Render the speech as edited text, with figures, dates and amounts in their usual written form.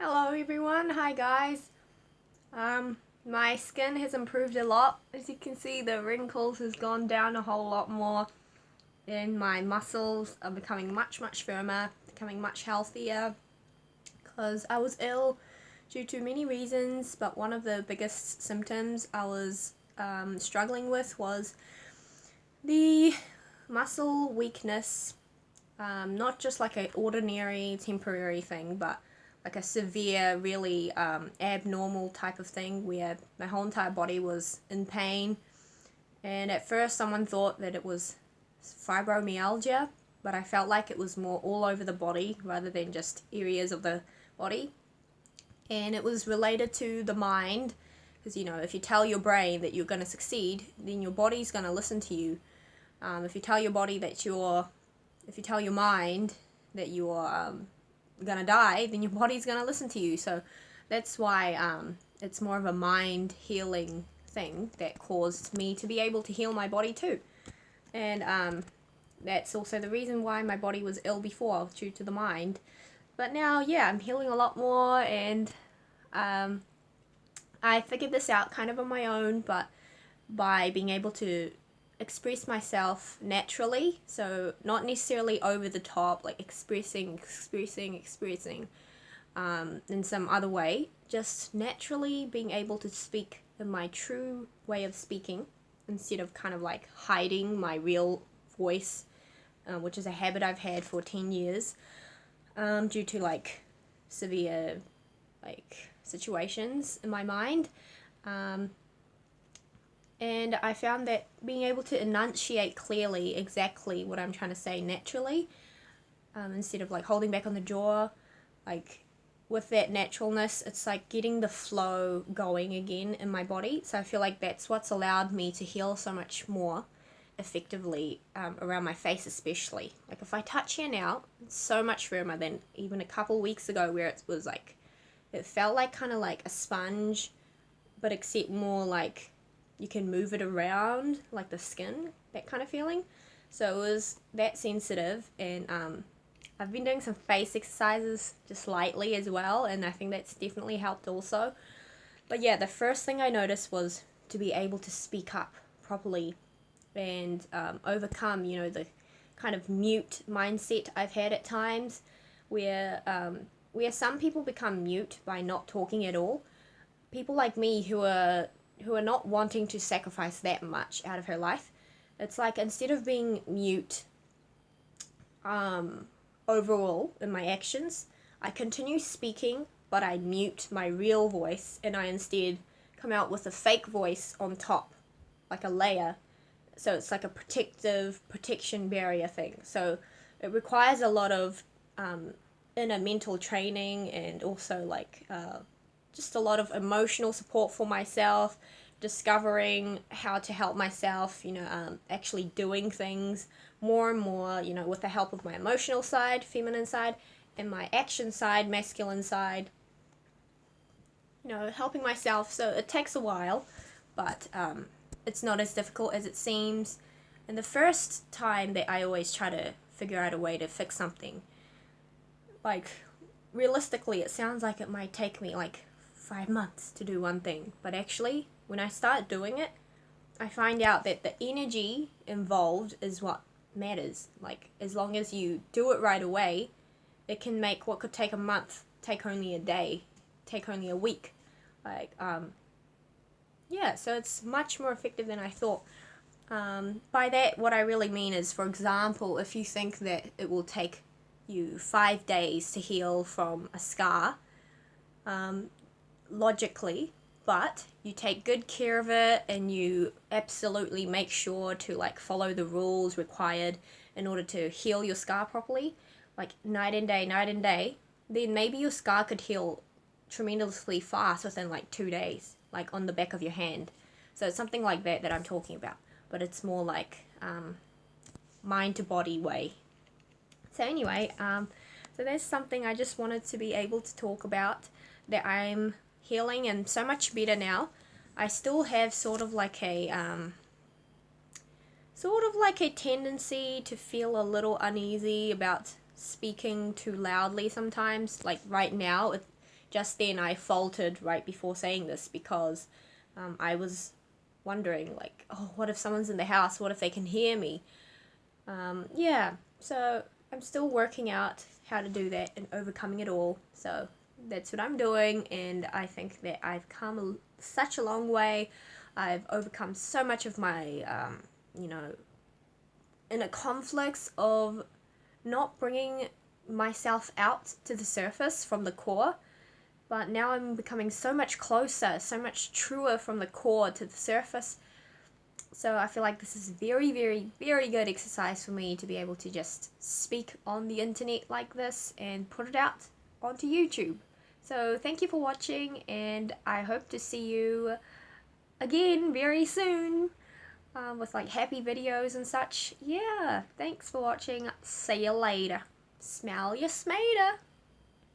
Hello everyone, hi guys. My skin has improved a lot. As you can see, the wrinkles has gone down a whole lot more, and my muscles are becoming much firmer, becoming much healthier, because I was ill due to many reasons, but one of the biggest symptoms I was struggling with was the muscle weakness. Not just like an ordinary temporary thing, but like a severe, really abnormal type of thing where my whole entire body was in pain. And at first, someone thought that it was fibromyalgia, but I felt like it was more all over the body rather than just areas of the body. And it was related to the mind, because if you tell your brain that you're going to succeed, then your body's going to listen to you. If you tell your body that if you tell your mind that you're gonna die, then your body's gonna listen to you. So that's why it's more of a mind healing thing that caused me to be able to heal my body too. And that's also the reason why my body was ill before, due to the mind. But now, yeah, I'm healing a lot more, and I figured this out kind of on my own, but by being able to express myself naturally, so not necessarily over the top, like expressing in some other way, just naturally being able to speak in my true way of speaking instead of kind of like hiding my real voice, which is a habit I've had for 10 years, due to like severe like situations in my mind. And I found that being able to enunciate clearly exactly what I'm trying to say naturally, instead of like holding back on the jaw, like with that naturalness, it's like getting the flow going again in my body. So I feel like that's what's allowed me to heal so much more effectively, around my face especially. Like if I touch here now, it's so much firmer than even a couple weeks ago, where it was like, it felt like kind of like a sponge, but except more like you can move it around like the skin, that kind of feeling. So it was that sensitive, and I've been doing some face exercises just lightly as well, and I think that's definitely helped also. But yeah, the first thing I noticed was to be able to speak up properly and overcome, the kind of mute mindset I've had at times, where some people become mute by not talking at all. People like me who are not wanting to sacrifice that much out of her life. It's like, instead of being mute overall in my actions, I continue speaking, but I mute my real voice, and I instead come out with a fake voice on top, like a layer. So it's like a protection barrier thing. So it requires a lot of inner mental training, and also like just a lot of emotional support for myself, discovering how to help myself, actually doing things more and more, with the help of my emotional side, feminine side, and my action side, masculine side, helping myself. So it takes a while, but it's not as difficult as it seems. And the first time that I always try to figure out a way to fix something, like realistically, it sounds like it might take me like 5 months to do one thing, but actually, when I start doing it, I find out that the energy involved is what matters. Like, as long as you do it right away, it can make what could take a month take only a day, take only a week. Like, yeah, so it's much more effective than I thought. By that, what I really mean is, for example, if you think that it will take you 5 days to heal from a scar, logically, but you take good care of it, and you absolutely make sure to like follow the rules required in order to heal your scar properly, like night and day, then maybe your scar could heal tremendously fast within like 2 days, like on the back of your hand. So it's something like that I'm talking about, but it's more like mind to body way. So anyway, so there's something I just wanted to be able to talk about, that I'm healing and so much better now. I still have sort of like a tendency to feel a little uneasy about speaking too loudly sometimes. Like right now, just then I faltered right before saying this because I was wondering, like, oh, what if someone's in the house? What if they can hear me? Yeah, so I'm still working out how to do that and overcoming it all. So that's what I'm doing, and I think that I've come such a long way. I've overcome so much of my, inner conflicts of not bringing myself out to the surface from the core. But now I'm becoming so much closer, so much truer from the core to the surface. So I feel like this is very, very, very good exercise for me to be able to just speak on the internet like this and put it out onto YouTube. So thank you for watching, and I hope to see you again very soon with like happy videos and such. Yeah, thanks for watching. See you later. Smell your smater.